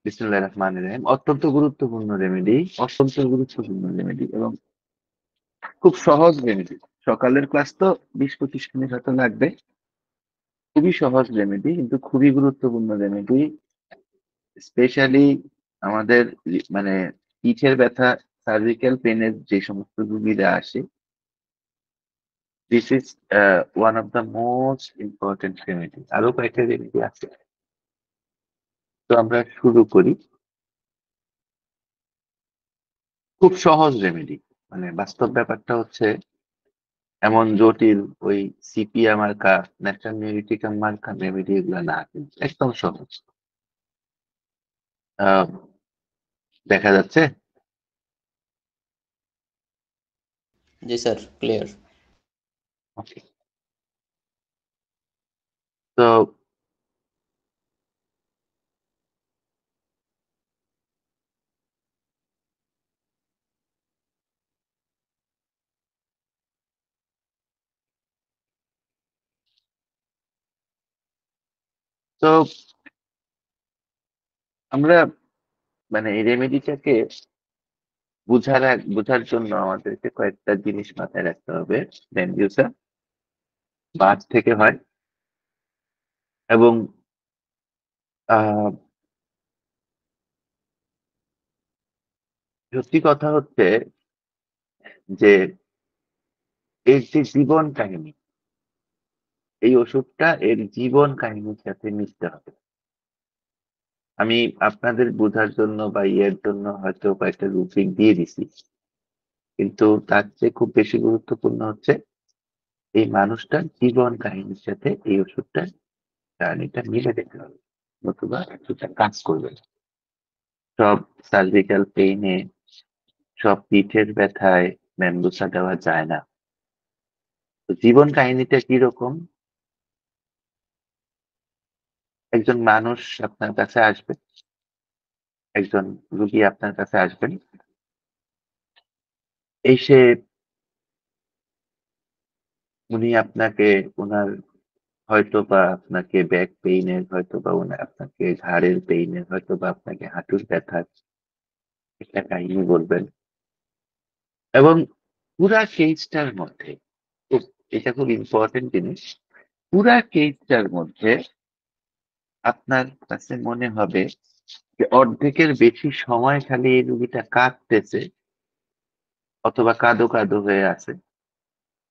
বিসমিল্লাহির রহমানির রহিম। অত্যন্ত গুরুত্বপূর্ণ রেমেডি এবং খুব সহজ রেমেডি। সকালের ক্লাস তো 20-25 মিনিট হয়তো লাগবে। খুবই সহজ রেমেডি কিন্তু খুবই গুরুত্বপূর্ণ রেমেডি। স্পেশালি আমাদের মানে পিঠের ব্যথা, সার্ভিক্যাল পেনের যে সমস্ত রোগীরা আসে, this is one of the most important remedy. আরো কয়েকটা রেমেডি আছে, তো আমরা শুরু করি। খুব সহজ রেমেডি, মানে বাস্তব ব্যাপারটা হচ্ছে এমন জটিল ওই সিপিয়া মার্কা, ন্যাশনাল নিউরিটিকাম মার্কা রেমেডি এগুলো না, কিন্তু একদম সহজ। আহ, দেখা যাচ্ছে। जी सर, क्लियर। ওকে, তো তো আমরা মানে এই রেমেডিটাকে বোঝার জন্য আমাদেরকে কয়েকটা জিনিস মাথায় রাখতে হবে। ডেন্ডিউসা বাত থেকে হয়, এবং আহ সত্যি কথা হচ্ছে যে এর যে জীবন কাহিনী, এই ওষুধটা এর জীবন কাহিনীর সাথে মিশতে হবে। আমি আপনাদের বোঝার জন্য বা ইয়ের জন্য হয়তো কয়েকটা রুব্রিক দিয়ে দিছি, কিন্তু তার চেয়ে খুব বেশি গুরুত্বপূর্ণ হচ্ছে এই মানুষটার জীবন কাহিনীর সাথে এই ওষুধটা কাহিনীটা মিলে যেতে হবে, নতুবা ওষুধটা কাজ করবে না। সব সার্ভিক্যাল পেইনে, সব পিঠের ব্যথায় ম্যামবুসা দেওয়া যায় না। তো জীবন কাহিনীটা কিরকম? একজন মানুষ আপনার কাছে আসবে, একজন রুগী আপনার কাছে আসবেন, এসে উনি আপনাকে ওনার হয়তো বা আপনাকে ব্যাক পেইনের, হয়তো বা আপনাকে ঘাড়ের পেইনের, হয়তো বা আপনাকে হাঁটুর ব্যথার একটা কাহিনী বলবেন। এবং পুরা কেসটার মধ্যে খুব, এটা খুব ইম্পর্টেন্ট জিনিস, পুরা কেসটার মধ্যে আপনার কাছে মনে হবে যে অর্ধেকের বেশি সময় খালি এই রুগীটা কাঁদতেছে অথবা কাঁদো কাঁদো হয়ে আছে,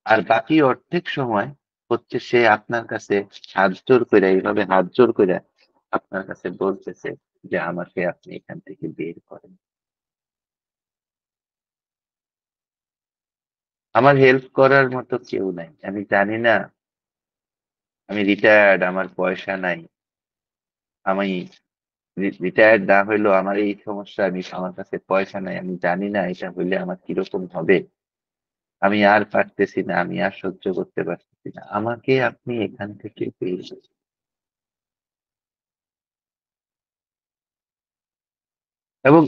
আর বাকি অর্ধেক সময় হচ্ছে সে আপনার কাছে হাত জোর করে, এইভাবে হাত জোর করে আপনার কাছে বলতেছে যে আমাকে আপনি এখান থেকে বের করেন, আমার হেল্প করার মতো কেউ নাই, আমি জানি না, আমি রিটায়ার্ড, আমার পয়সা নাই, আমি রিটায়ার্ড না হইলেও আমার এই সমস্যা, আমি আমার কাছে পয়সা নাই, আমি জানি না এটা হইলে আমার কিরকম হবে, আমি আর পারতেছি না, আমি আর সহ্য করতে পারতেছি না, আমাকে আপনি এখান থেকে বের করুন। এবং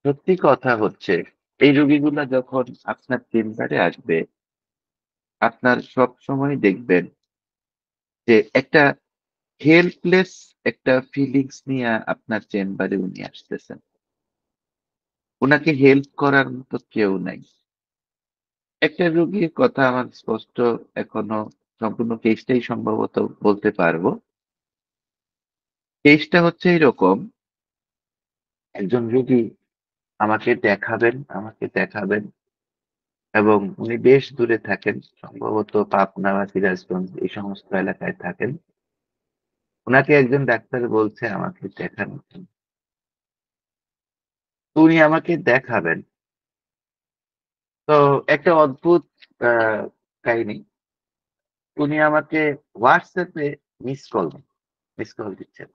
সত্যি কথা হচ্ছে, এই রোগীগুলা যখন আপনার চেম্বারে আসবে, আপনার সব সময় দেখবেন যে একটা হেল্পলেস একটা ফিলিংস নিয়ে আপনার চেম্বারে উনি আসতেছেন, উনাকে হেল্প করার মতো কেউ নাই। একটা রোগীর কথা আমার স্পষ্ট এখনো, সম্পূর্ণ কেসটাই সম্ভবত বলতে পারবো। কেসটা হচ্ছে এরকম: একজন রোগী আমাকে দেখাবেন এবং উনি বেশ দূরে থাকেন, সম্ভবত পাবনা বা সিরাজগঞ্জ এই সমস্ত এলাকায় থাকেন। উনাকে একজন ডাক্তার বলছে আমাকে দেখানোর জন্য। তো উনি আমাকে দেখাবেন। তো একটা অদ্ভুত আহ কাহিনী, উনি আমাকে হোয়াটসঅ্যাপে মিস কল দিচ্ছেন।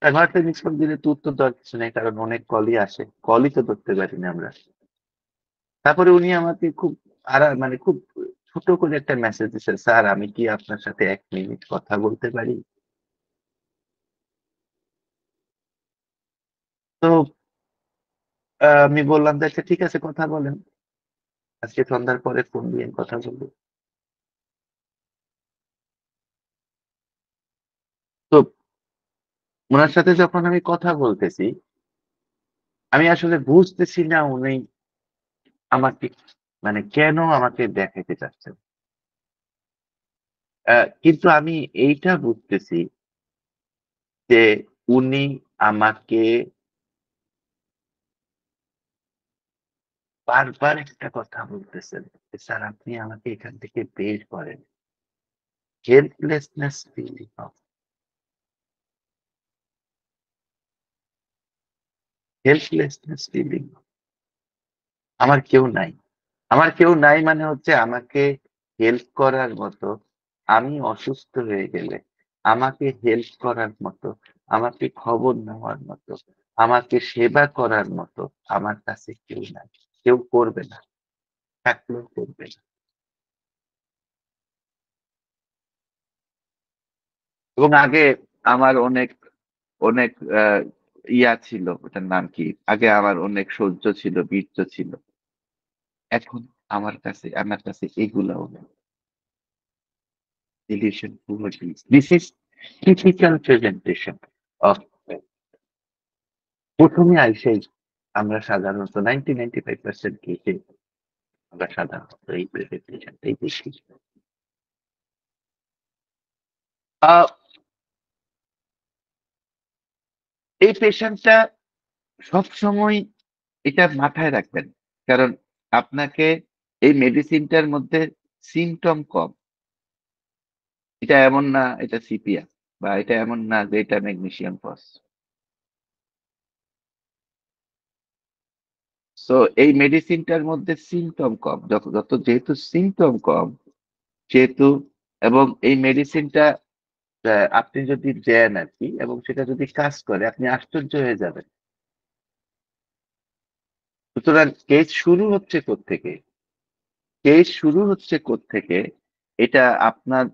হোয়াটসঅ্যাপ মিস কল দিলে তো উত্তর দেওয়ার কিছু নেই, কারণ অনেক কলই আসে, কলই তো ধরতে পারি না আমরা। তারপরে উনি আমাকে খুব মানে খুব ছোট করে একটা মেসেজ দিচ্ছেন, স্যার আমি কি আপনার সাথে 1 মিনিট কথা বলতে পারি? তো আমি বললাম যে আচ্ছা ঠিক আছে, কথা বলেন, আজকে সন্ধ্যার পরে ফোন দিয়ে কথা বলবো। তো উনার সাথে যখন আমি কথা বলতেছি, আমি আসলে বুঝতেছি না উনি আমাকে মানে কেন আমাকে দেখাইতে চাচ্ছেন। কিন্তু আমি এইটা বুঝতেছি যে উনি আমাকে বারবার একটা কথা বলতেছেন যে, "স্যার আপনি আমাকে এখান থেকে বের করেন।" Helplessness feeling of helplessness feeling. আমার কেউ নাই। আমার কেউ নাই মানে হচ্ছে আমাকে হেল্প করার মতো, আমি অসুস্থ হয়ে গেলে আমাকে হেল্প করার মতো, আমাকে খবর নেওয়ার মতো, আমাকে সেবা করার মতো আমার কাছে কেউ নাই। কেউ করবে না। থাকলেও করবে না। এবং আগে আমার অনেক ইয়া ছিল, ওটার নাম কি? আগে আমার অনেক সহ্য ছিল, বীর্য ছিল। এখন আমার কাছে এগুলাও নেই। Delusion overuse. This is typical presentation of ১ম এ আইসাই আমরা সাধারণত 90-95% কেসে আমরা সাধারণত এই প্রেজেন্টেশনটাই দেখি। আ এই পেশেন্টটা সবসময় এটা মাথায় রাখবেন। কারণ আপনাকে এই মেডিসিনটার মধ্যে সিম্পটম কম। এটা এমন না এটা সিপিয়া বা এটা এমন না যে এটা ম্যাগনেসিয়াম ফস। সো এই মেডিসিনটার মধ্যে সিম্পটম কম। যেহেতু সিম্পটম কম সেহেতু এবং এই মেডিসিনটা আপনি যদি দেন আরকি এবং সেটা যদি কাজ করে আপনি আশ্চর্য হয়ে যাবেন। সুতরাং কেস শুরু হচ্ছে কোত্থেকে? কেস শুরু হচ্ছে কোত্থেকে? এটা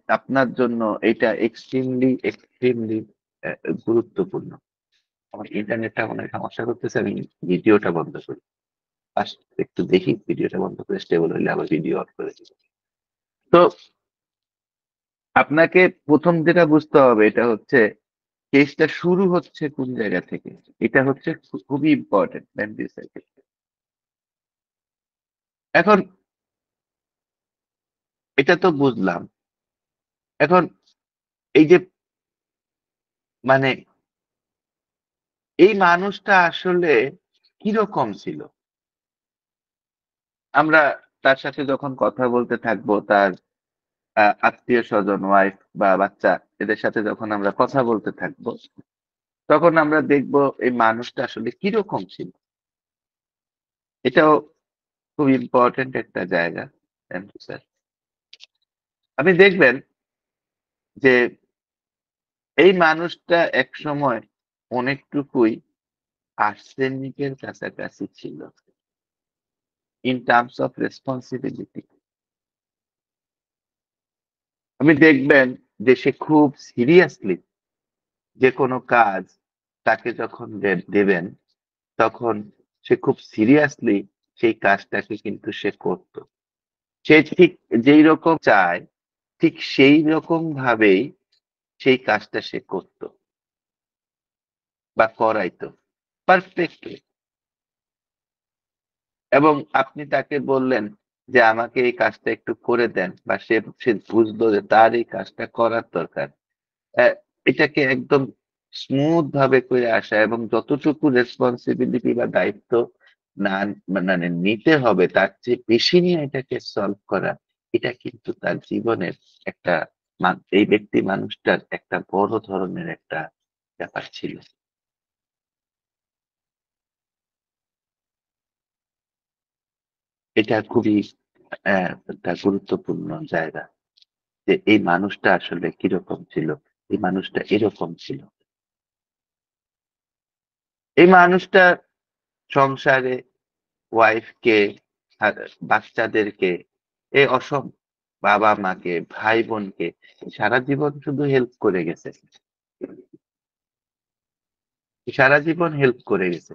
আপনার জন্য এটা এক্সট্রিমলি অ্যা গুরুত্বপূর্ণ। আমার ইন্টারনেটটা মনে হয় সমস্যা করতেছে। আমি ভিডিওটা বন্ধ করি। একটু দেখি ভিডিওটা বন্ধ করে স্টেবল হইলে আবার ভিডিও অন করে দিব। তো আপনাকে ১ম যেটা বুঝতে হবে এটা হচ্ছে কেসটা শুরু হচ্ছে কোন জায়গা থেকে। এটা হচ্ছে খুবই ইম্পোর্টেন্ট মেমরিসের ক্ষেত্রে। এখন এটা তো বুঝলাম। এখন এই যে মানে এই মানুষটা আসলে কিরকম ছিল? আমরা তার সাথে যখন কথা বলতে থাকবো, তার আত্মীয়স্বজন, ওয়াইফ বা বাচ্চা এদের সাথে যখন আমরা কথা বলতে থাকবো, তখন আমরা দেখবো এই মানুষটা আসলে কিরকম ছিল। এটাও খুব ইম্পোর্টেন্ট একটা জায়গা। Thank you sir. আপনি দেখবেন যে এই মানুষটা একসময় অনেকটুকুই আর্সেনিকের কাছাকাছি ছিল। In terms of responsibility. আপনি দেখবেন যে সে খুব সিরিয়াসলি যেকোনো কাজ তাকে যখন দেবেন, তখন সে খুব সিরিয়াসলি সেই কাজটাকে কিন্তু সে করত। সে ঠিক যেই রকম চায়, ঠিক সেই রকম ভাবেই সেই কাজটা সে করত বা করাইতো পারফেক্টলি। এবং আপনি তাকে বললেন যে, "আমাকে এই কাজটা একটু করে দেন" বা সে বুঝলো যে তার এই কাজটা করার দরকার। অ্যা এটাকে একদম স্মুথ ভাবে কইরা আসা এবং যতটুকু রেসপনসিবিলিটি বা দায়িত্ব না মানে নিতে হবে তার চেয়ে বেশি নিয়ে এটাকে সলভ করা, এটা কিন্তু তার জীবনের একটা এই ব্যক্তি মানুষটার একটা বড় ধরনের একটা ব্যাপার ছিল। এটা খুবই একটা গুরুত্বপূর্ণ জায়গা। যে এই মানুষটা আসলে কিরকম ছিল? এই মানুষটা এরকম ছিল। এই মানুষটা সংসারে ওয়াইফকে আর বাচ্চাদেরকে এই বাবা-মাকে, ভাই-বোনকে সারা জীবন শুধু হেল্প করে গেছে। সারা জীবন হেল্প করে গেছে।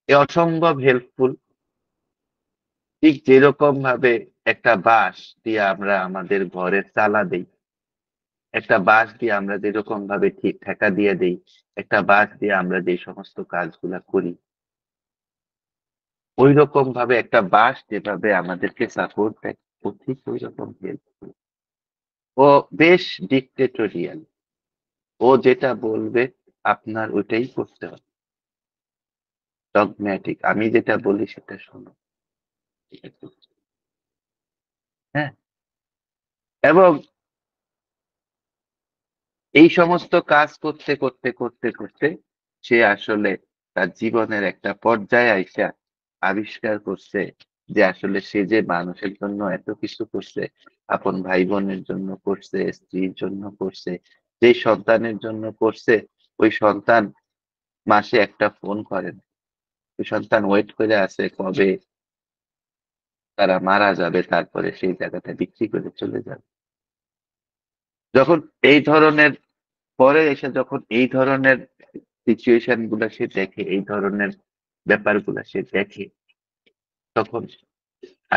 এ অসম্ভব হেল্পফুল। ঠিক যেরকম ভাবে একটা বাঁশ দিয়ে আমরা আমাদের ঘরের চালা দেই। একটা বাঁশ দিয়ে আমরা যেরকম ভাবে ঠিক ঠেকা দিয়ে দেই, একটা বাঁশ দিয়ে আমরা যে সমস্ত কাজগুলা করি, ওই রকম ভাবে একটা বাঁশ যেভাবে আমাদেরকে সাপোর্ট দেয়, ও ঠিক ওই রকম হেল্প করে। ও বেশ ডিক্টেটোরিয়াল। ও যেটা বলবে আপনার ওইটাই করতে হবে। ডগম্যাটিক। আমি যেটা বলি সেটা শোনো। ঠিক আছে? হ্যাঁ? এবং এই সমস্ত কাজ করতে সে আসলে তার জীবনের একটা পর্যায়ে আইসা আবিষ্কার করছে যে আসলে সে যে মানুষের জন্য এত কিছু করছে, আপন ভাই বোনের জন্য করছে, স্ত্রীর জন্য করছে, যে সন্তানের জন্য করছে, ওই সন্তান মাসে একটা ফোন করে না। ওই সন্তান ওয়েট করে আছে কবে তারা মারা যাবে, তারপরে সেই জায়গাটা বিক্রি করে চলে যাবে। যখন এই ধরনের পরে এসে যখন এই ধরনের সিচুয়েশন গুলা সে দেখে, এই ধরনের ব্যাপারগুলা সে দেখে, তখন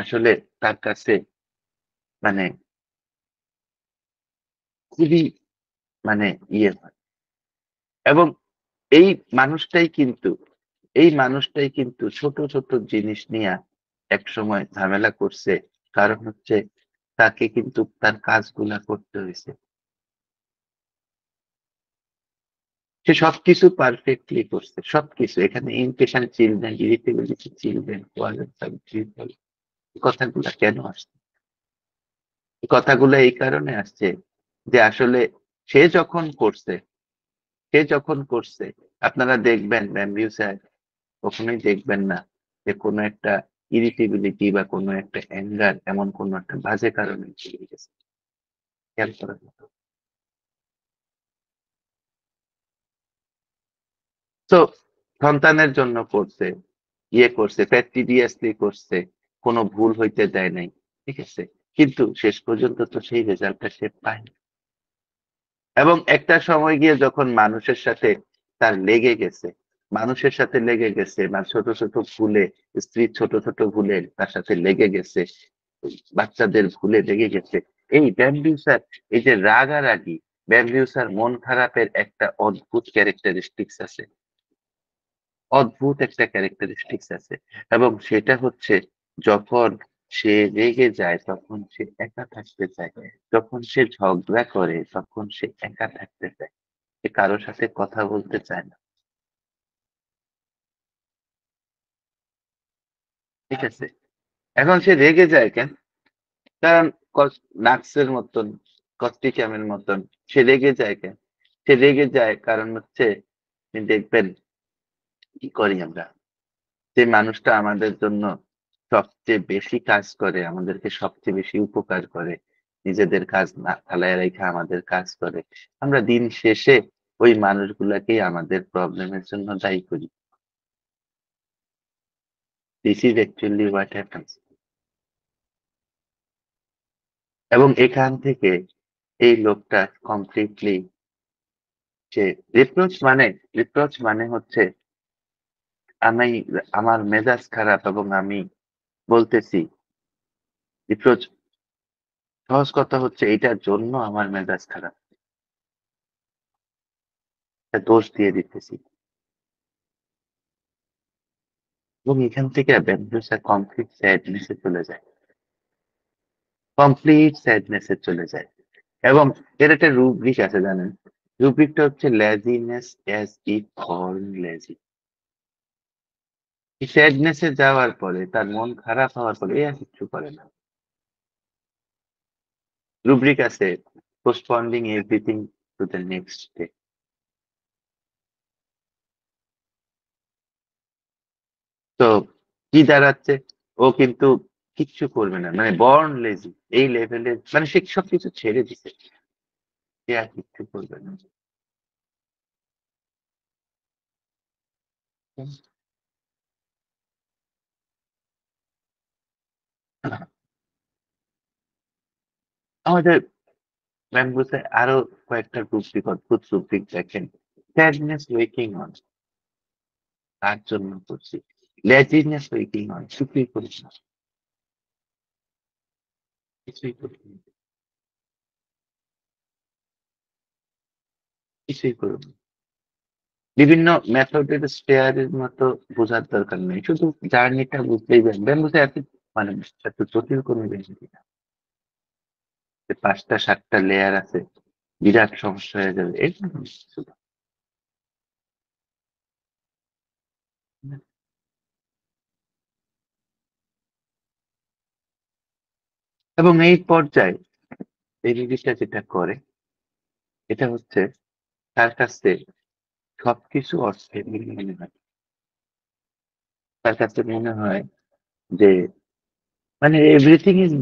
আসলে তার কাছে মানে খুবই মানে ইয়ে হয়। এবং এই মানুষটাই কিন্তু এই মানুষটাই কিন্তু ছোট ছোট জিনিস নিয়ে একসময় ঝামেলা করছে। কারণ হচ্ছে তাকে কিন্তু তার কাজগুলা করতে হয়েছে। সে সবকিছু পারফেক্টলি করছে। সবকিছু। এখানে impatient children, irritability children, quarrelsome children, এই কথাগুলা কেন আসছে? এই কথাগুলো এই কারণে আসছে যে আসলে সে যখন করছে, সে যখন করছে, আপনারা দেখবেন ব্যামবিউ স্যার কখনোই দেখবেন না যে কোনো একটা ইরিটেবিলিটি বা কোনো একটা অ্যাঙ্গার এমন কোনো একটা বাজে কারণে চলে গেছে। খেয়াল করার মতো। তো সন্তানের জন্য করছে, ইয়ে করছে, ফ্যাস্টিডিয়াসলি করছে, কোনো ভুল হইতে দেয় নাই। ঠিক আছে? কিন্তু শেষ পর্যন্ত তো সেই রেজাল্টটা সে পায়নি। এবং একটা সময় গিয়ে যখন মানুষের সাথে তার লেগে গেছে, মানুষের সাথে লেগে গেছে, বা ছোট ছোট ভুলে, স্ত্রীর ছোট ছোট ভুলে তার সাথে লেগে গেছে, বাচ্চাদের ভুলে লেগে গেছে। এই ব্যামবিউসার, এই যে রাগারাগি, ব্যামবিউসার মন খারাপের একটা অদ্ভুত ক্যারেক্টারিস্টিক্স আছে। অদ্ভুত একটা ক্যারেক্টারিস্টিক্স আছে। এবং সেটা হচ্ছে যখন সে রেগে যায় তখন সে একা থাকতে চায়। যখন সে ঝগড়া করে তখন সে একা থাকতে চায়। সে কারো সাথে কথা বলতে চায় না। ঠিক আছে? এখন সে রেগে যায় কেন? কারণ নাক্সের মতন, কস্টিক্যামের মতন সে রেগে যায় কেন? সে রেগে যায় কারণ হচ্ছে আপনি দেখবেন কি করি আমরা? যে মানুষটা আমাদের জন্য সবচেয়ে বেশি কাজ করে, আমাদেরকে সবচেয়ে বেশি উপকার করে, নিজেদের কাজ না ফেলায় রেখে আমাদের কাজ করে, আমরা দিন শেষে ওই মানুষগুলাকেই আমাদের প্রবলেমের জন্য দায়ী করি। This is actually what happens. এবং এখান থেকে এই লোকটা কমপ্লিটলি সে রিপ্রোচ মানে হচ্ছে আমি আমার মেজাজ খারাপ এবং আমি বলতেছি রিপ্রোচ, সহজ কথা হচ্ছে এটার জন্য আমার মেজাজ খারাপ, একটা দোষ দিয়ে দিতেছি। এবং এখান থেকে ব্যবসা কমপ্লিট স্যাডনেস এ চলে যায়। এবং এর একটা রুব্রিক আছে জানেন? রুব্রিকটা হচ্ছে laziness as it born lazy. Sadness এ যাওয়ার পরে তার মন খারাপ হওয়ার পরে এ আর কিচ্ছু করে না। রুব্রিক আছে postponing everything to the next day. তো কি দাঁড়াচ্ছে? ও কিন্তু কিচ্ছু করবে না, মানে বর্ন লেজি এই লেভেলের, মানে সে সবকিছু ছেড়ে দিছে, সে আর কিচ্ছু করবে না। আমাদের ব্যাম্বুতে আরো কয়েকটা রুব্রিক, অদ্ভুত রুব্রিক দেখেন। স্যাডনেস ওয়েকিং অন, তার জন্য করছি। লেজিনেস ওয়েকিং অন, কিছুই করিস না, কিছুই করিস না। কিছুই করুন না। বিভিন্ন মেথডের স্টেয়ারের মতো বোঝার দরকার নেই, শুধু জার্নিটা বুঝলেই ব্যাম্বুতে এত মানে এত জটিল কোনো জিনিস না, 5টা 7টা লেয়ার আছে, বিরাট সমস্যা হয়ে যাবে এরকম কিছু না। এবং এই পর্যায়ে এই জিনিসটা যেটা করে, এটা হচ্ছে তার কাছে সবকিছু অর্থের মনে হয়। তার কাছে মনে হয় যে মানে everything is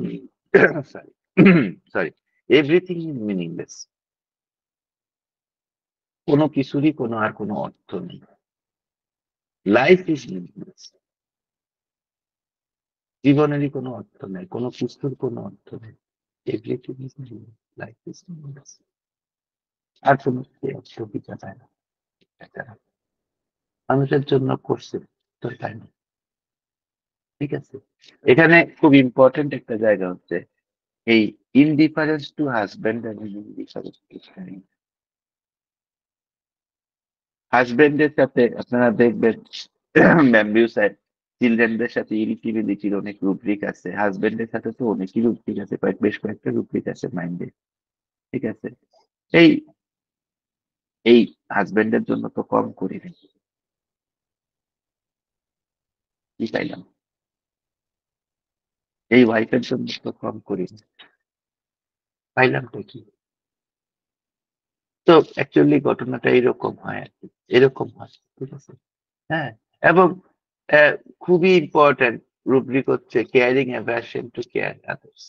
sorry sorry everything is meaningless. কোনো কিছুরই কোনো আর কোনো অর্থ নেই। Life is meaningless. জীবনেরই কোনো অর্থ নেই, কোনো কিছুর কোনো অর্থ নেই। Everything is meaningless, life is meaningless. আর কোনো অর্থ বিচার পায় না বেচারা। মানুষের জন্য করছে, তোর তাই না? ঠিক আছে, এখানে খুব ইম্পর্টেন্ট একটা জায়গা হচ্ছে এই ইনডিফারেন্স টু হাজবেন্ড এন্ড হাজবেন্ডের সাথে আপনারা দেখবেন ব্যাম্বিউসায় চিলড্রেনদের সাথে ইরিটিবিলিটির অনেক রুব্রিক আছে, হাজবেন্ডের সাথে তো অনেকই রুব্রিক আছে, বেশ কয়েকটা রুব্রিক আছে মাইন্ডে। ঠিক আছে, এই এই হাজবেন্ডের জন্য তো কম করি নাই, কি পাইলাম? এই ওয়াইফের জন্য তো কম করি নাই, পাইলাম তো কি? তো অ্যাকচুয়ালি ঘটনাটা এরকম হয় আর কি, এরকম হয়। ঠিক আছে, হ্যাঁ। এবং আহ, খুবই ইম্পর্টেন্ট রুব্রিক হচ্ছে caring aversion to care others.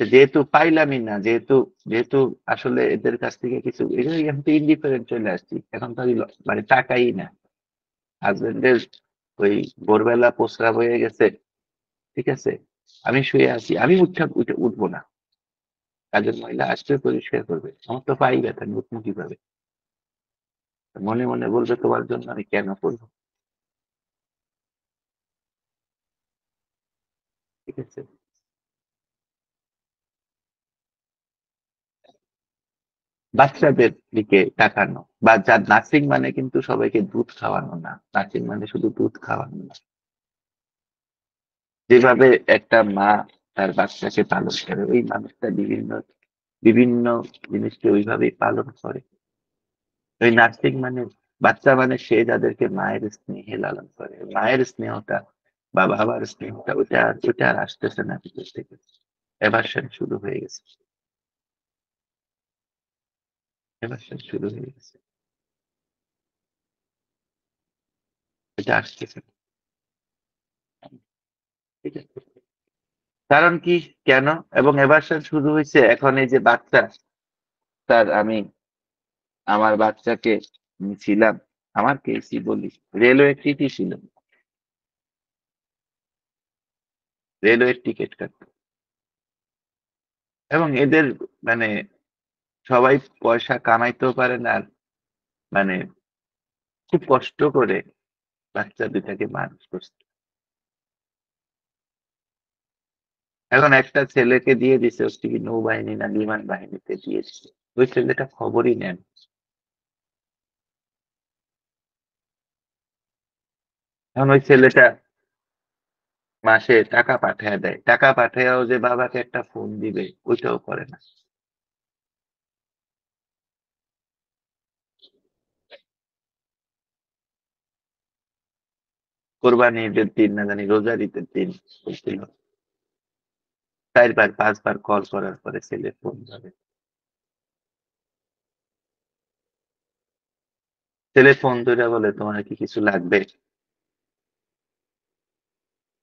যেহেতু পাইলামই না, যেহেতু যেহেতু আসলে এদের কাছ থেকে কিছু এখন তো ইন্ডিফারেন্ট চলে আসছি, এখন তো আমি মানে টাকাই না। হাজবেন্ডের ওই ভোরবেলা প্রস্রাব হয়ে গেছে, ঠিক আছে, আমি শুয়ে আছি, আমি উঠে উঠে উঠবো না, কাজের মহিলা আসবে পরিষ্কার করবে, আমার তো পাই ব্যথা, আমি উঠবো কিভাবে? মনে মনে বলবে তোমার জন্য আমি কেন করবো? ঠিক আছে, বাচ্চাদের দিকে তাকানো বা যার নার্সিং মানে কিন্তু সবাইকে দুধ খাওয়ানো না, নার্সিং মানে শুধু দুধ খাওয়ানো না। যেভাবে একটা মা তার বাচ্চাকে পালন করে, ওই মানুষটা বিভিন্ন বিভিন্ন জিনিসকে ওইভাবেই পালন করে। ওই নার্সিং মানে বাচ্চা মানে সে যাদেরকে মায়ের স্নেহে লালন করে, মায়ের স্নেহটা বা বাবার স্নেহটা ওটা আর আসতেছে না ভিতর থেকে, এবার শুরু হয়ে গেছে, এবার শুরু হয়ে গেছে, এটা আসতেছে না। ঠিক আছে, কারণ কি, কেন? এবং এবার শুরু হয়েছে এখন, এই যে বাচ্চা, তার আমি আমার বাচ্চাকে ছিলাম, আমার কেসি বলি, রেলওয়ে টিটি ছিল, রেলওয়ের টিকিট কাটতো। এবং এদের মানে সবাই পয়সা কামাইতেও পারে না, আর মানে খুব কষ্ট করে বাচ্চা দুটাকে মানুষ করছে। এখন একটা ছেলেকে দিয়ে দিছে হচ্ছে কি নৌবাহিনী না বিমান বাহিনীতে দিয়ে দিছে, ওই ছেলেটা খবরই নেন। এখন ওই ছেলেটা মাসে টাকা পাঠায় দেয়, টাকা পাঠায়ও যে বাবাকে একটা ফোন দিবে ওইটাও করে না। কোরবানি ঈদের দিন না জানি রোজার ঈদের দিন বলছিল, 4বার 5বার কল করার পরে ছেলে ফোন ধরে, ছেলে ফোন ধরে বলে তোমার কি কিছু লাগবে?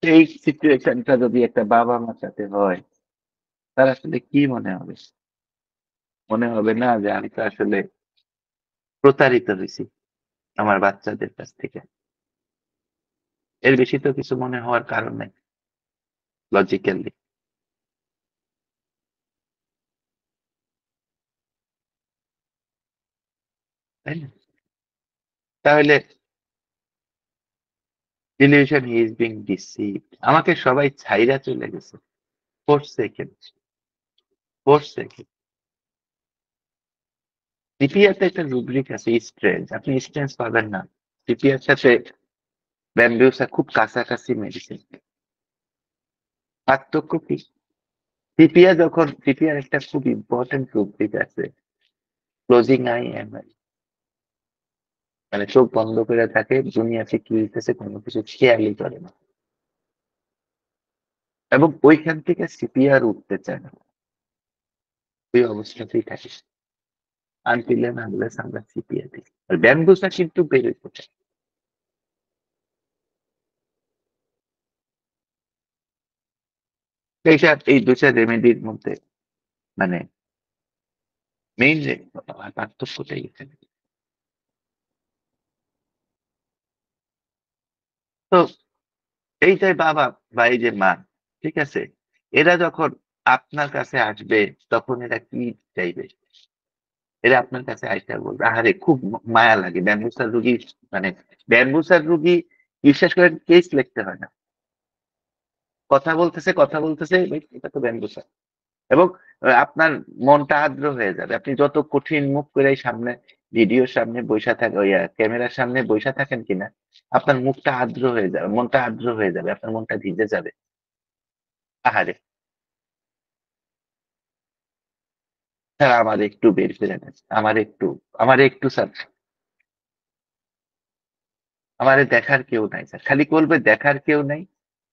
এই সিচুয়েশনটা যদি একটা বাবা মার সাথে হয়, তার আসলে কি মনে হবে? মনে হবে না যে আমি তো আসলে প্রতারিত হয়েছি আমার বাচ্চাদের কাছ থেকে? এর বেশি তো কিছু মনে হওয়ার কারণ নেই লজিক্যালি, তাই না? তাহলে dilution, he is being deceived, আমাকে সবাই ছাইরা চলে গেছে, 4 সেকেন্ড, 4 সেকেন্ড, সিপিআর তে একটা রুব্রিক আছে স্ট্রেঞ্জ, আপনি স্ট্রেঞ্জ পাবেন না। সিপিআর সাথে ব্যাম্বিউসা খুব কাছাকাছি মেডিসিন। পার্থক্য কি? সিপিআর একটা খুব ইম্পর্টেন্ট রুব্রিক আছে, ক্লোজিং আই এমআই, মানে চোখ বন্ধ করে থাকে, দুনিয়াতে কি হইতেছে কোনো কিছু খেয়ালই করে না, এবং ওইখান থেকে সিপিআর উঠতে চায় না, ওই অবস্থাতেই থাকে আনটিল এন্ড আনলেস আমরা সিপিআর দিই। আর ব্যাম্বুসা কিন্তু বেরোতে চায়। এইটা এই দুটা রেমেডির মধ্যে মানে মেইন পার্থক্যটাই এখানে। তো এই যে বাবা বা এই যে মা, ঠিক আছে, এরা যখন আপনার কাছে আসবে তখন এরা কি চাইবে? এরা আপনার কাছে আইসা বলবে, আহারে খুব মায়া লাগে ব্যাম্বুসার রুগী, মানে ব্যাম্বুসার রুগী বিশ্বাস করেন কেস লিখতে হয় না, কথা বলতেছে ভাই, এটা তো ব্যাম্বুসা। এবং আপনার মনটা আর্দ্র হয়ে যাবে, আপনি যত কঠিন মুখ করে এই সামনে ভিডিওর সামনে বৈশা থাকেন, ওই ক্যামেরার সামনে বৈশা থাকেন কিনা, আপনার মুখটা আর্দ্র হয়ে যাবে, মনটা আর্দ্র হয়ে যাবে, আপনার মনটা ভিজে যাবে। আহারে স্যার আমার একটু বের করে নেন, আমার একটু স্যার, আমারে দেখার কেউ নাই স্যার, খালি বলবে দেখার কেউ নাই।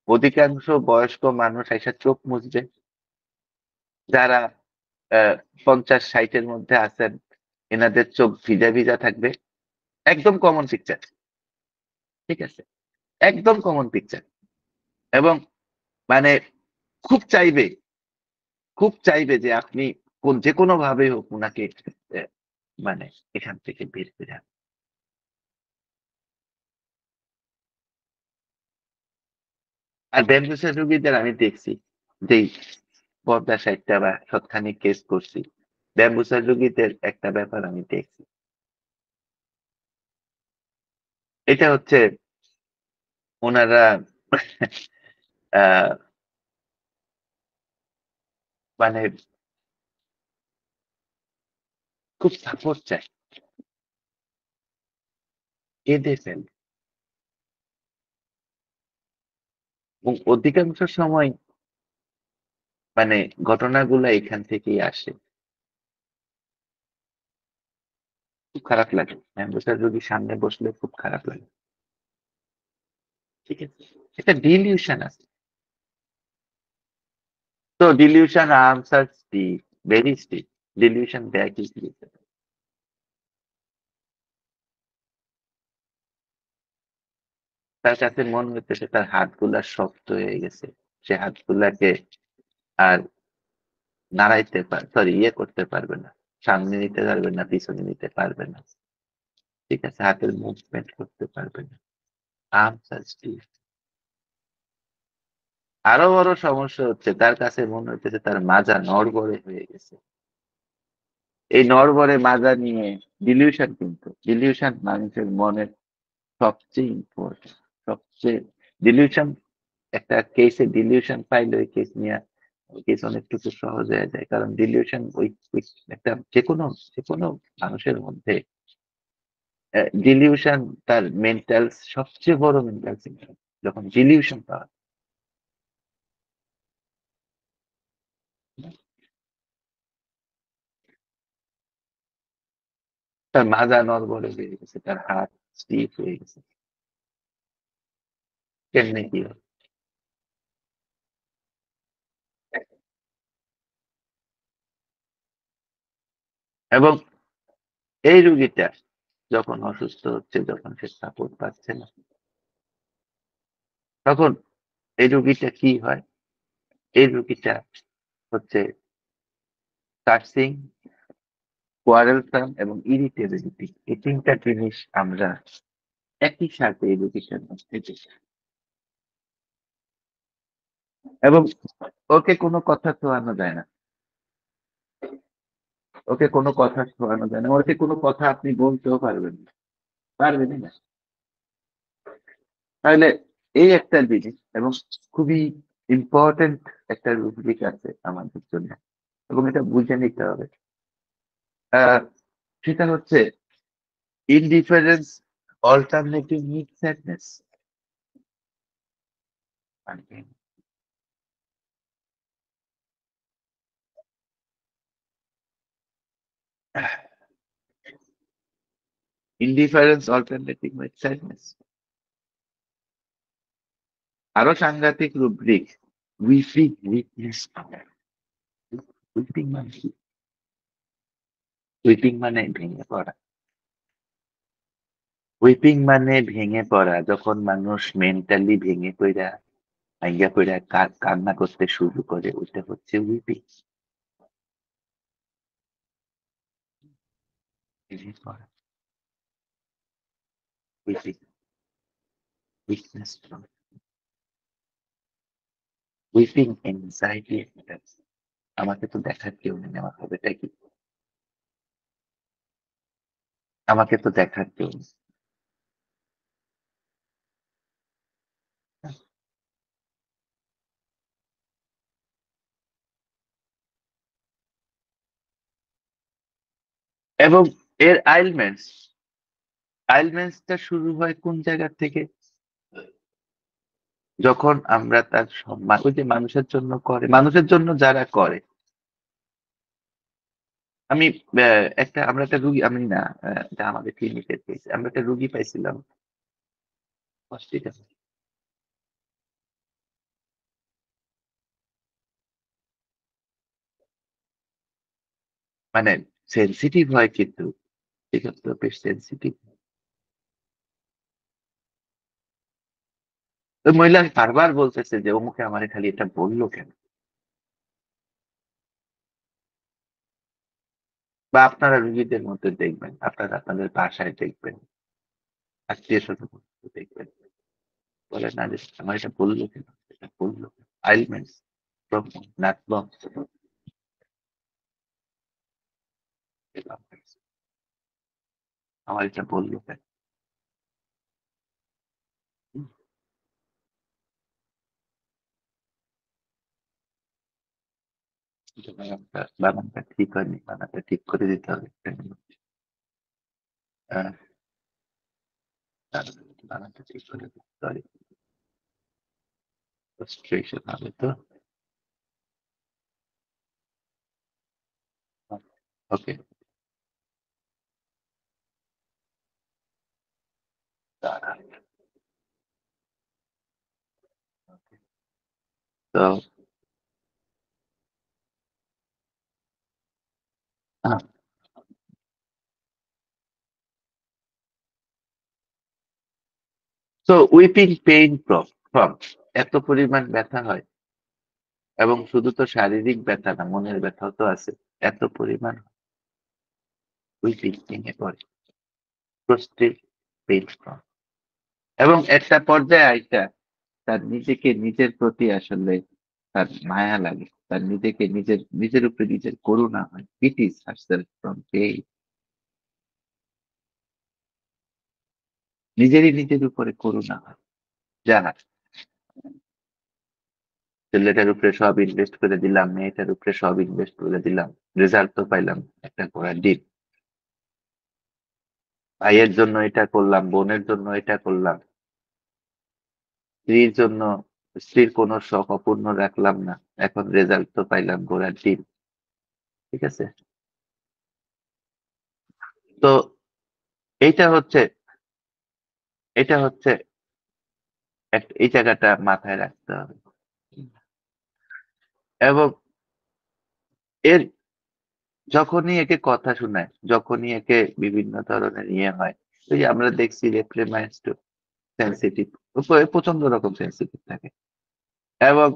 অধিকাংশ বয়স্ক মানুষ এসে চোখ মুছবে, যারা 50-60-এর মধ্যে আছেন, এনাদের চোখ ভিজা ভিজা থাকবে। একদম কমন পিকচার, ঠিক আছে, একদম কমন পিকচার। এবং মানে খুব চাইবে, খুব চাইবে যে আপনি যে কোনো ভাবে হোক উনাকে আহ, মানে এখান থেকে বের করে আনুন। আর ব্যামবুসের রোগীদের আমি দেখছি, যেই 50-60টা বা সৎখানিক কেস করছি, ব্যামবুসার রোগীদের একটা ব্যাপার আমি দেখছি, এটা হচ্ছে ওনারা আহ মানে খুব সাপোর্ট চায়, কেঁদে ফেলে, এবং অধিকাংশ সময় মানে ঘটনাগুলো এখান থেকেই আসে। খুব খারাপ লাগে ব্যামবুসার রোগীর সামনে বসলে, খুব খারাপ লাগে, ঠিক আছে, এটা ডিলিউশন আছে। তো ডিলিউশন আর্মস আর stiff, very stiff, delusion back is, তার কাছে মনে হইতেছে তার হাতগুলা শক্ত হয়ে গেছে, সে হাতগুলাকে আর নাড়াইতে সরি করতে পারবে না, সামনে নিতে পারবে না, পিছনে নিতে পারবে না, ঠিক আছে, হাতের মুভমেন্ট করতে পারবে না, আর্মস আর স্টিফ। আরো বড় সমস্যা হচ্ছে তার কাছে মনে হইতেছে তার মাজা নড়বড়ে হয়ে গেছে। এই নড়বড়ে মাজা নিয়ে ডিলিউশন, কিন্তু ডিলিউশন মানুষের মনের সবচেয়ে ইম্পর্টেন্ট, সবচেয়ে ডিলিউশন, একটা কেসে ডিলিউশন পাইলে ওই কেস নিয়ে, ওই কেস অনেকটুকু সহজ হয়ে যায়, কারণ ডিলিউশন ওই একটা যে কোনো মানুষের মধ্যে ডিলিউশন তার মেন্টাল সবচেয়ে বড় মেন্টাল সিমটম, যখন ডিলিউশন পাওয়া যায়। তার মাজা নড়বড়ে হয়ে গেছে, তার হাত স্টিফ হয়ে গেছে, কেমনে কি হয়? এবং এই রুগীটা যখন অসুস্থ হচ্ছে, যখন সে সাপোর্ট পাচ্ছে না, তখন এই রুগীটা কি হয়? এই রুগীটা হচ্ছে কার্সিং, কোয়ারেলসাম এবং ইরিটেবিলিটি, এই তিনটা জিনিস আমরা একই সাথে এই রুগীটার মধ্যে দেখি। এবং ওকে কোনো কথা শোনানো যায় না, ওকে কোনো কথা শোনানো যায় না, ওকে কোনো কথা আপনি বলতেও পারবেন না, পারবেনই না। তাহলে এই একটা জিনিস, এবং খুবই ইম্পর্টেন্ট একটা রুব্রিক আছে আমাদের জন্য, এবং এটা বুঝে নিতে হবে। সেটা হচ্ছে indifference alternative meet sadness. Indifference alternative meet sadness. আরো সাংঘাতিক রুব্রিক, উইপিং উইকনেস। উইপিং মানে কি? উইপিং মানে ভেঙে পড়া। উইপিং মানে ভেঙে পড়া, যখন মানুষ মেন্টালি ভেঙে পড়া, ভাঙ্গা পড়া কান্না করতে শুরু করে, ওইটা হচ্ছে উইপিং। ভেঙে পড়া, উইপিং, উইকনেস, উইপিং এনজাইটি। আমাকে তো দেখার কেউ নেই, আমার হবেটা কি? আমাকে তো দেখার কেউ নেই। এবং এর আইলমেন্টসটা শুরু হয় কোন জায়গা থেকে? যখন আমরা তার সম্মান, ওই যে মানুষের জন্য করে, মানুষের জন্য যারা করে। আমি আমরা একটা রুগী, আমি না, এটা আমাদের ক্লিনিকের কেস, আমরা একটা রুগী পাইছিলাম হসপিটালে। মানে সেনসিটিভ হয় কিন্তু, ঠিক আছে, তো বেশ সেনসিটিভ। ওই মহিলা বারবার বলতেছে যে অমুকে আমারে খালি এটা বললো কেন। বা আপনারা রুগীদের মধ্যে দেখবেন, আপনারা আপনাদের বাসায় দেখবেন, আত্মীয় স্বজন দেখবেন, বলে না যে আমার এটা বললো কেন, এটা বললো কেন? আইলমেন্টস, নাট বক্স, আমার এটা বললো কেন? হুম, কিন্তু বানানটা ঠিক হয়নি, বানানটা ঠিক করে দিতে হবে। আহ, বানানটা ঠিক করে দিতে, সরি, ফ্রাস্ট্রেশন হবে তো। ওকে, তো উইপিং পেইন ফ্রম, এত পরিমাণ ব্যথা হয়, এবং শুধু তো শারীরিক ব্যথা না, মনের ব্যথাও তো আছে। এত পরিমাণ উইপিং ভেঙে পড়ে, প্রস্ট্রেট পেইন ফ্রম। এবং একটা পর্যায়ে আইসা তার নিজেকে নিজের প্রতি আসলে তার মায়া লাগে, তার নিজেকে নিজের উপরে নিজের করুণা হয়, পিটিস হারসেলফ ফ্রম পেইন। নিজেরই নিজের উপরে করুণা হয়। যাহা, ছেলেটার উপরে সব ইনভেস্ট করে দিলাম, মেয়েটার উপরে সব ইনভেস্ট করে দিলাম, রেজাল্ট তো পাইলাম একটা ঘোড়ার ডিম। ভাইয়ের জন্য এটা করলাম, বোনের জন্য এটা করলাম, স্ত্রীর জন্য, স্ত্রীর কোনো শখ অপূর্ণ রাখলাম না, এখন রেজাল্ট তো পাইলাম ঘোড়ার ডিম। ঠিক আছে? তো এইটা হচ্ছে, এটা হচ্ছে এই জায়গাটা মাথায় রাখতে হবে। এবং এর, যখনই একে কথা শোনায়, যখনই একে বিভিন্ন ধরনের ইয়ে হয়, ওই যে আমরা দেখছি রেপ্রিমাইন্ডস টু সেন্সিটিভ, প্রচন্ড রকম সেন্সিটিভ থাকে। এবং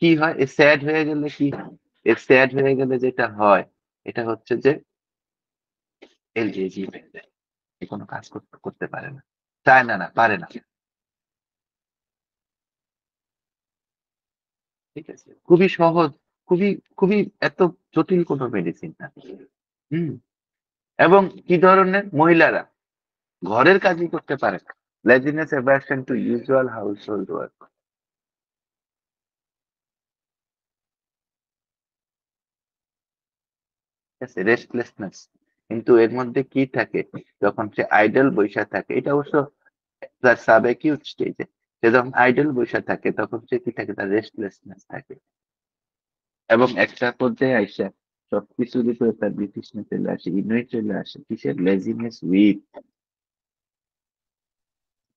কি হয়, এ স্যাড হয়ে গেলে কি হয়? এ স্যাড হয়ে গেলে যেটা হয়, এটা হচ্ছে যে এলজেজি হয়ে যায়। এ কোনো কাজ করতে করতে পারে না, চায় না, না পারে না। ঠিক আছে, খুবই সহজ, খুবই খুবই এত জটিল কোনো মেডিসিন না। হুম। এবং কি ধরনের মহিলারা ঘরের কাজই করতে পারে না, laziness aversion to usual house hold work, ঠিক আছে, রেস্টলেসনেস, কিন্তু এর মধ্যে কি থাকে, যখন সে আইডল বৈশা থাকে, এটা অবশ্য তার সাব-অ্যাকিউট স্টেজে, সে যখন আইডল বৈশা থাকে তখন সে কি থাকে, তার রেস্টলেসনেস থাকে, এবং একটা পর্যায়ে আইসা সবকিছুর উপরে তার বিতৃষ্ণা চলে আসে, ইনুই চলে আসে, কিসের, লেজিনেস উইথ,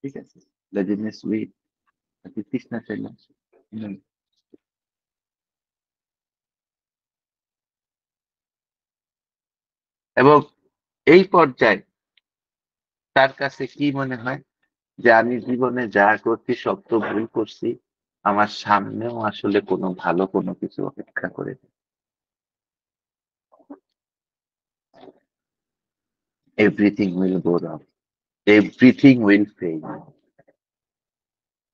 ঠিক আছে, লেজিনেস উইথ বিতৃষ্ণা চলে আসে। হুম। এবং এই পর্যায়ে তার কাছে কি মনে হয়, যে আমি জীবনে যা করছি সব তো ভুল করছি, আমার সামনেও আসলে কোনো ভালো কোনো কিছু অপেক্ষা করে নেই। Everything will go wrong, everything will fail,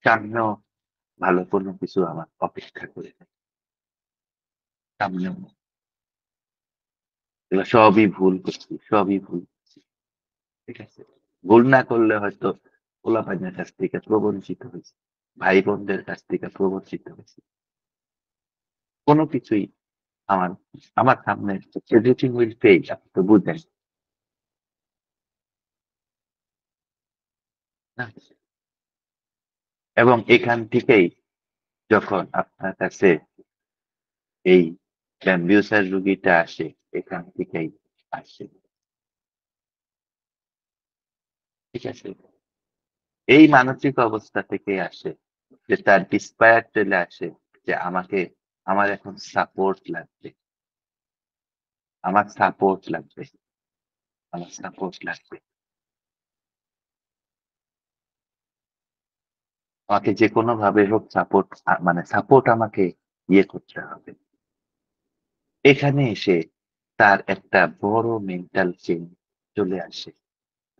সামনেও ভালো কোনো কিছু আমার অপেক্ষা করে নেই, সামনেও এগুলো সবই ভুল করছি, সবই ভুল করছি, ঠিক আছে। ভুল না করলে হয়তো পোলাপাইনের কাছ থেকে প্রবঞ্চিত হয়েছে, ভাই বোনদের কাছ থেকে প্রবঞ্চিত হয়েছে, কোনো কিছুই আমার আমার সামনে এভরিথিং উইল ফেল, আপনি তো বুঝেন না। এবং এখান থেকেই যখন আপনার কাছে এই গ্যাম্বিউসার রুগীটা আসে, এখান থেকেই আসে, ঠিক আছে। এই মানসিক অবস্থা থেকে আসে, যে তার ডিসপায়ার চলে আসে, যে আমাকে, আমার এখন সাপোর্ট লাগবে, আমার সাপোর্ট লাগবে, আমার সাপোর্ট লাগবে, আমাকে যে কোনো ভাবে হোক সাপোর্ট, মানে সাপোর্ট আমাকে ইয়ে করতে হবে। এখানে এসে তার একটা বড় মেন্টাল চেঞ্জ চলে আসে,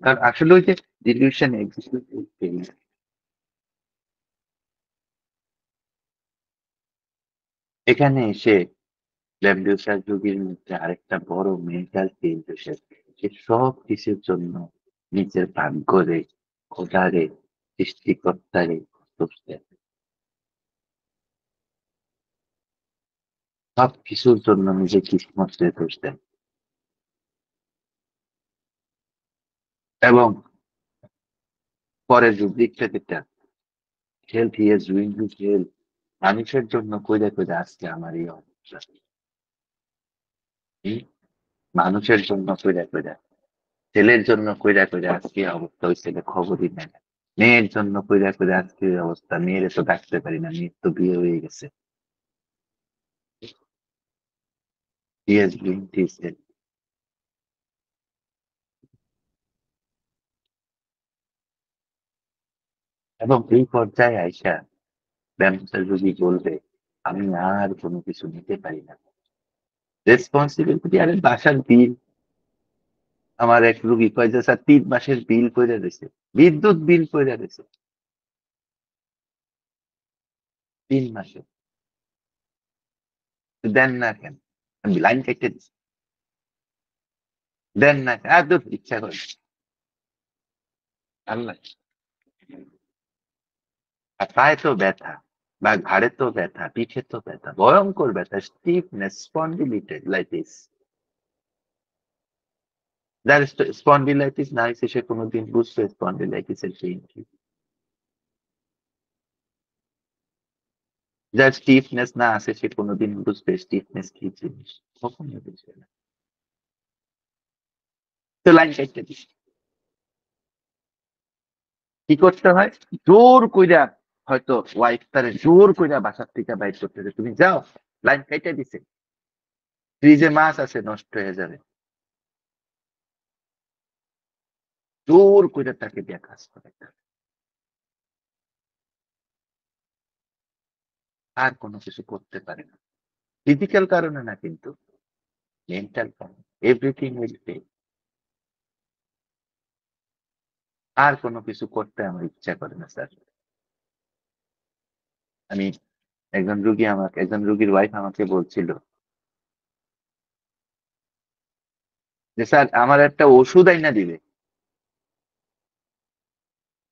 কারণ আসলে ওই যে ডিলিউশন এক্সিস্ট, এখানে এসে ল্যাম্বিউসার রোগীর মধ্যে আরেকটা বড় মেন্টাল চেঞ্জ এসেছে, সে সব কিছুর জন্য নিজের ভাগ্যরে, খোদারে, সৃষ্টিকর্তারে দোষ দেয়, সব কিছুর জন্য নিজের কিসমতরে দোষ দেয়, এবং পরের দিকটা যেটা, health he is doing his health, মানুষের জন্য কইরা কইরা আজকে আমার এই অবস্থা, হুম? মানুষের জন্য কইরা কইরা, ছেলের জন্য কইরা কইরা আজকে এই অবস্থা, ওই ছেলে খবরই নেয় না, মেয়ের জন্য কইরা কইরা আজকে এই অবস্থা, মেয়ের তো ডাকতে পারি না, মেয়ের তো বিয়ে হয়ে গেছে, he is doing his health. এবং এই পর্যায়ে আইসা ব্যবসা যদি বলবে, আমি আর কোনো কিছু নিতে পারি না, রেসপন্সিবিলিটি, আরে বাসার বিল, আমার এক রুগী কয় যে স্যার 3 মাসের বিল কইরা দিছে, বিদ্যুৎ বিল কইরা দিছে 3 মাসে, দেন না কেন, আমি লাইন কেটে দিছি, দেন না কেন, আর ধুর, ইচ্ছা করে, আল্লাহ, আর পায়ে তো ব্যথা, বা ঘাড়ে তো ব্যথা, পিঠে তো ব্যথা, ভয়ঙ্কর ব্যথা, স্টিফনেস, স্পন্ডিলাইটিস, যার স্পন্ডিলাইটিস না হয়েছে সে কোনোদিন বুঝবে স্পন্ডিলাইটিসের পেইন কি, যার স্টিফনেস না আছে সে কোনোদিন বুঝবে স্টিফনেস কি জিনিস, কখনো বুঝবে না। তো লাইন কাটতে দিস, কি করতে হয়, জোর কইরা, হয়তো ওয়াইফ তারে জোর কইরা বাসার থেকে বাইর করতেছে, তুমি যাও, লাইন কাইটা দিছে, ফ্রিজে মাছ আছে নষ্ট হয়ে যাবে, জোর কইরা তাকে দিয়ে কাজ করে, আর কোনো কিছু করতে পারে না, ফিজিক্যাল কারণে না কিন্তু, মেন্টাল কারণে, এভরিথিং উইল পে, আর কোনো কিছু করতে আমার ইচ্ছা করে না স্যার। আমি, একজন রুগীর ওয়াইফ আমাকে বলছিল যে স্যার আমার একটা ওষুধ আইনা দিবে,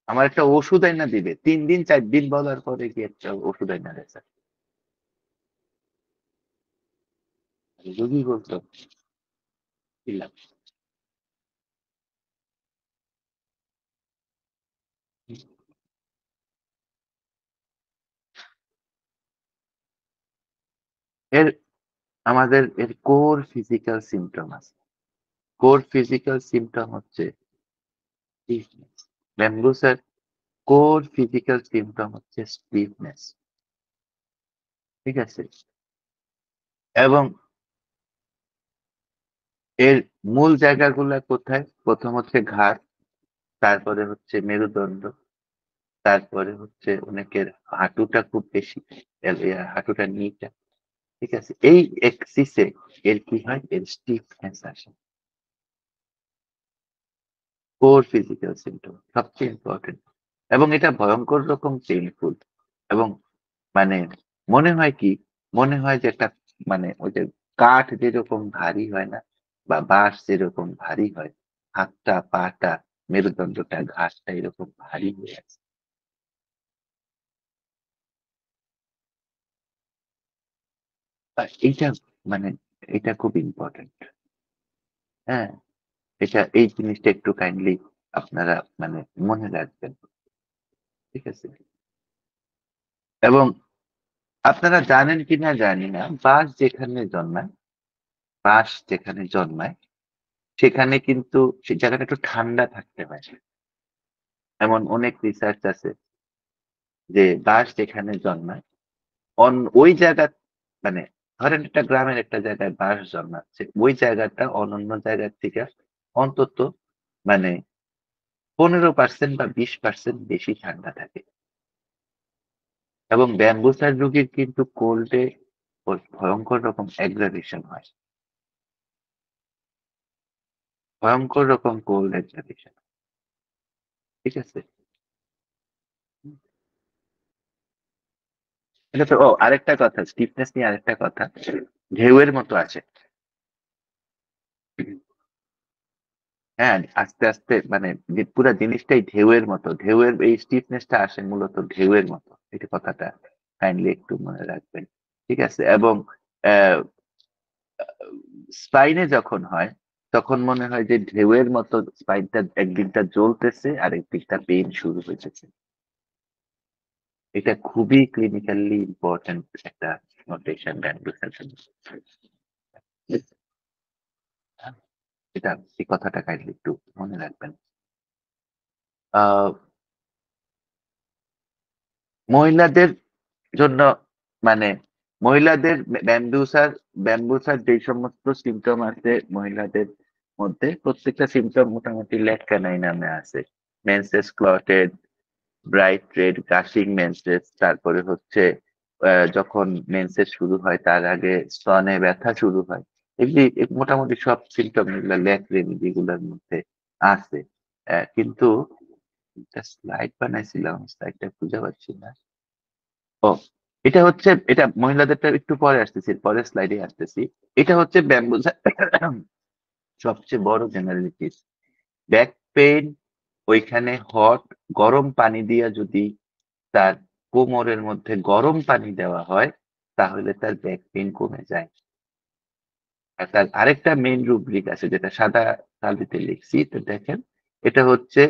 আমার একটা ওষুধ আইনা দিবে, 3 দিন 4 দিন বলার পরে কি একটা ওষুধ আইনা দেয় স্যার, রুগী বলতো, দিলাম, এর আমাদের এর কোর ফিজিক্যাল সিম্পটম আছে। কোর ফিজিক্যাল সিম্পটম হচ্ছে স্টিফনেস। ব্যাম্বুসার কোর ফিজিক্যাল সিম্পটম হচ্ছে স্টিফনেস। ঠিক আছে? এবং এর মূল জায়গাগুলা কোথায়? প্রথম হচ্ছে ঘাড়, তারপরে হচ্ছে মেরুদণ্ড, তারপরে হচ্ছে অনেকের হাঁটুটা খুব বেশি, হাঁটুটা নিচা। ঠিক আছে? এই এক্সিসে এর কি হয়? এর স্টিফনেস আসে। কোর ফিজিক্যাল সিম্পটম সবচেয়ে ইম্পর্টেন্ট। এবং এটা ভয়ঙ্কর রকম পেইনফুল। এবং মানে মনে হয় কি? মনে হয় যে একটা মানে ওই যে কাঠ যেরকম ভারী হয় না? বা বাঁশ যেরকম ভারী হয়, হাতটা, পাটা, মেরুদণ্ডটা, ঘাড়টা এরকম ভারী হয়ে আছে। এইটা মানে এটা খুব ইম্পর্টেন্ট। হ্যাঁ? এই জিনিসটা একটু কাইন্ডলি আপনারা মানে মনে রাখবেন। ঠিক আছে? এবং আপনারা জানেন কিনা জানি না, বাঁশ যেখানে জন্মায় সেখানে কিন্তু সে জায়গাটা একটু ঠান্ডা থাকতে হয়। এমন অনেক রিসার্চ আছে যে বাঁশ যেখানে জন্মায় ওই জায়গা মানে ধরেন একটা গ্রামের একটা জায়গায় বাঁশ জন্মাচ্ছে, ওই জায়গাটা অন্যান্য জায়গার থেকে অন্তত মানে 15% বা 20% বেশি ঠান্ডা থাকে। এবং ব্যাম্বুসার রোগীর কিন্তু কোল্ডে ভয়ঙ্কর রকম এগ্রাভেশন হয়। ভয়ঙ্কর রকম কোল্ড এগ্রাভেশন। ঠিক আছে? এটা তো আরেকটা কথা, স্টিফনেস নিয়ে আরেকটা কথা, ঢেউয়ের মতো আছে। হ্যাঁ, আস্তে আস্তে মানে পুরা জিনিসটাই ঢেউয়ের মতো। ঢেউয়ের এই স্টিফনেসটা আসে মূলত ঢেউয়ের মতো। এই কথাটা কাইন্ডলি একটু মনে রাখবেন। ঠিক আছে? এবং স্পাইনে যখন হয় তখন মনে হয় যে ঢেউয়ের মতো স্পাইনটা একদিকটা জ্বলতেছে আর একদিকটা পেইন শুরু হয়েছে। এটা খুবই ক্লিনিক্যালি ইম্পর্টেন্ট একটা নোটেশন ব্যান্ডুসের জন্য। এটা এই কথাটা কাইন্ডলি একটু মনে রাখবেন। আহ মহিলাদের জন্য মানে মহিলাদের ব্যাম্বুসার যে সমস্ত সিমটম আছে মহিলাদের মধ্যে, প্রত্যেকটা সিমটম মোটামুটি লেটকানাই নামে আছে। Menses clotted, bright red gushing menses, তারপরে হচ্ছে যখন মেন্সেস শুরু হয় তার আগে স্তনে ব্যথা শুরু হয়। এগুলি মোটামুটি সব সিমটম এগুলা লেট রেমেডি গুলোর মধ্যে আছে। কিন্তু স্লাইড বানাইছিলাম, স্লাইডটা খুঁজে পাচ্ছি না। ও, এটা মহিলাদেরটা একটু পরে আসতেছি, পরের স্লাইডে আসতেছি। এটা হচ্ছে ব্যাম্বুজা সবচেয়ে বড় জেনারেলিটিস। ব্যাক পেইন, ওইখানে গরম পানি দিয়া যদি তার কোমরের মধ্যে গরম পানি দেওয়া হয় তাহলে তার ব্যাক পেইন কমে যায়। আর তার আরেকটা মেইন রুব্রিক আছে যেটা সাদা কালিতে লিখছি, তো দেখেন। এটা হচ্ছে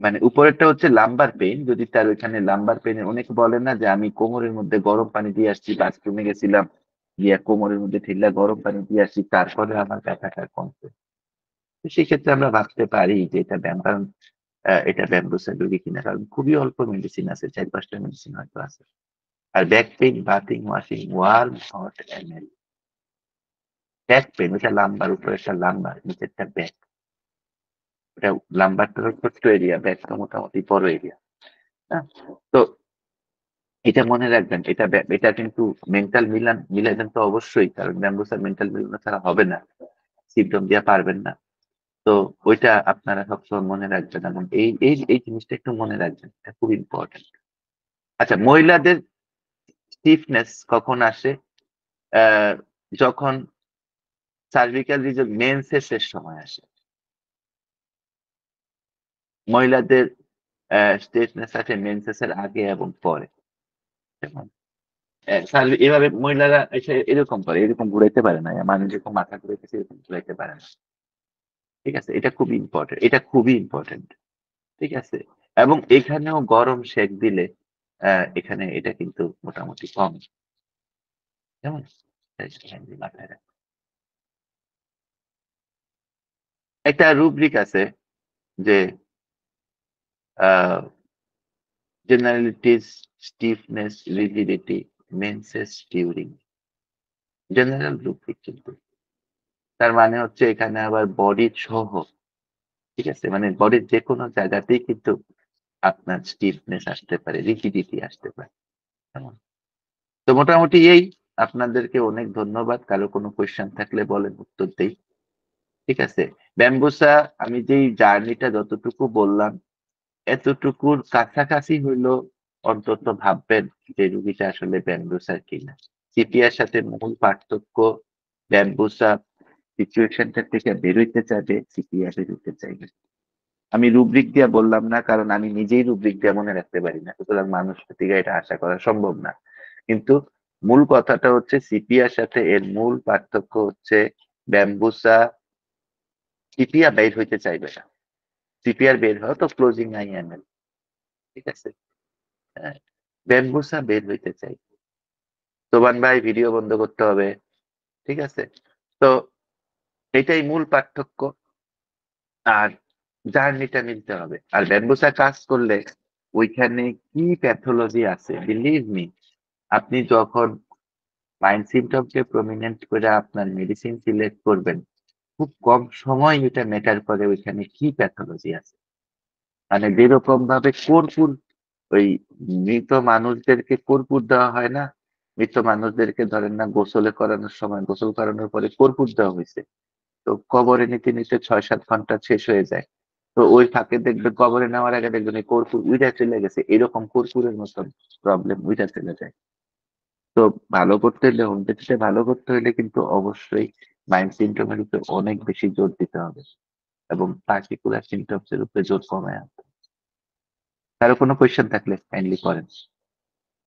মানে উপরেরটা হচ্ছে লাম্বার পেইন। যদি তার ওইখানে লাম্বার পেইন, অনেকে বলে না যে আমি কোমরের মধ্যে গরম পানি দিয়ে আসছি, বাথরুমে গেছিলাম, গিয়া কোমরের মধ্যে ঠেলা গরম পানি দিয়ে আসছি, তারপরে আমার ব্যথাটা কমছে। তো সেক্ষেত্রে আমরা ভাবতে পারি যে এটা ব্যায়াম, কারণ এটা ব্যাম্বুসের রোগী কিনা, কারণ খুবই অল্প মেডিসিন আছে, 4-5টা মেডিসিন হয়তো আছে। আর back pain, bathing, washing, warm hot ML. Back pain ওটা লাম্বার, উপরে একটা লাম্বার, নিচেরটা ব্যাক। ওটা লাম্বারটা ছোট্ট এরিয়া, ব্যাকটা মোটামুটি বড় এরিয়া। হ্যাঁ? তো এটা মনে রাখবেন। এটা কিন্তু মেন্টাল মিলাবেন তো অবশ্যই, কারণ ব্যাম্বুসার মেন্টাল মিলানো ছাড়া হবে না, সিমটম দিয়ে পারবেন না। তো ওইটা আপনারা সবসময় মনে রাখবেন এবং এই এই এই জিনিসটা একটু মনে রাখবেন, এটা খুব ইম্পর্টেন্ট। আচ্ছা, মহিলাদের স্টিফনেস কখন আসে? আহ যখন সার্ভিক্যাল রিজন মেন্সেসের সময় আসে। মহিলাদের স্টিফনেস আসে মেন্সেসের আগে এবং পরে। যেমন, এভাবে মহিলারা এসে এরকম করে, এরকম ঘুরাইতে পারে না, মানে যেরকম মাথা ঘুরাইতেছে এরকম ঘুরাইতে পারে না। ঠিক আছে? এটা খুবই ইম্পর্টেন্ট, এটা খুবই ইম্পর্টেন্ট। ঠিক আছে? এবং এখানেও গরম সেক দিলে এখানে এটা কিন্তু মোটামুটি কম। কেমন? মাথায় রাখবেন। একটা রুব্রিক আছে যে জেনারেলিটিস, stiffness, rigidity, menses Turing. General rubric কিন্তু। তার মানে হচ্ছে এখানে আবার বডি সহ, ঠিক আছে? মানে বডির যেকোনো জায়গাতেই কিন্তু আপনার স্টিফনেস আসতে পারে, রিজিডিটি আসতে পারে। কেমন? তো মোটামুটি এই। আপনাদেরকে অনেক ধন্যবাদ। কারো কোনো কোয়েশ্চেন থাকলে বলেন, উত্তর দেই। ঠিক আছে? ব্যাম্বুসা আমি যেই জার্নিটা যতটুকু বললাম, এতটুকুর কাছাকাছি হইলেও অন্তত ভাববেন যে রুগীটা আসলে ব্যাম্বুসার কিনা। সিপিআর সাথে মূল পার্থক্য, ব্যাম্বুসা সিচুয়েশনটা থেকে বেরোইতে চাইবে, সিপিআর বেরোইতে চাইবে। আমি রুব্রিক দিয়ে বললাম না, কারণ আমি নিজেই রুব্রিক দিয়ে মনে রাখতে পারি না, সুতরাং মানুষ থেকে এটা আশা করা সম্ভব না। কিন্তু মূল কথাটা হচ্ছে সিপিআর সাথে এর মূল পার্থক্য হচ্ছে ব্যাম্বুসা সিপিআর বের হইতে চাইবে না। সিপিআর বের হয় তো ক্লোজিং আইএমএল, ঠিক আছে? হ্যাঁ, ব্যাম্বুসা বের হইতে চাই। তোবান ভাই ভিডিও বন্ধ করতে হবে, ঠিক আছে? তো এটাই মূল পার্থক্য। আর জার্নিটা নিতে হবে। আর ব্যাম্বুসা কাজ করলে ওইখানে কি প্যাথোলজি আছে, বিলিভ মি, আপনি যখন মাইন্ড সিমটমকে প্রমিনেন্ট করে আপনার মেডিসিন সিলেক্ট করবেন, খুব কম সময় এটা ম্যাটার করে ওইখানে কি প্যাথোলজি আছে। মানে যেরকম ভাবে কর্পূর, ওই মৃত মানুষদেরকে কর্পূর দেওয়া হয় না, মৃত মানুষদেরকে ধরেন না গোসলে করানোর সময়, গোসল করানোর পরে কর্পূর দেওয়া হয়েছে, তো কবরে নিতে নিতে 6-7 ঘন্টা শেষ হয়ে যায়। তো ওই ফাঁকে দেখবেন কবরে নেওয়ার আগে দেখবেন এই কর্পূর উইড়া চলে গেছে, এরকম কর্পূরের মতন প্রবলেম উইড়া চলে যায়। তো ভালো করতে হলে, হোমিওপ্যাথিতে ভালো করতে হলে কিন্তু অবশ্যই মাইন্ড সিমটমের উপরে অনেক বেশি জোর দিতে হবে এবং পার্টিকুলার সিমটমস এর উপরে জোর কমায় আনতে হবে। কারো কোনো কোয়েশ্চেন থাকলে কাইন্ডলি করেন।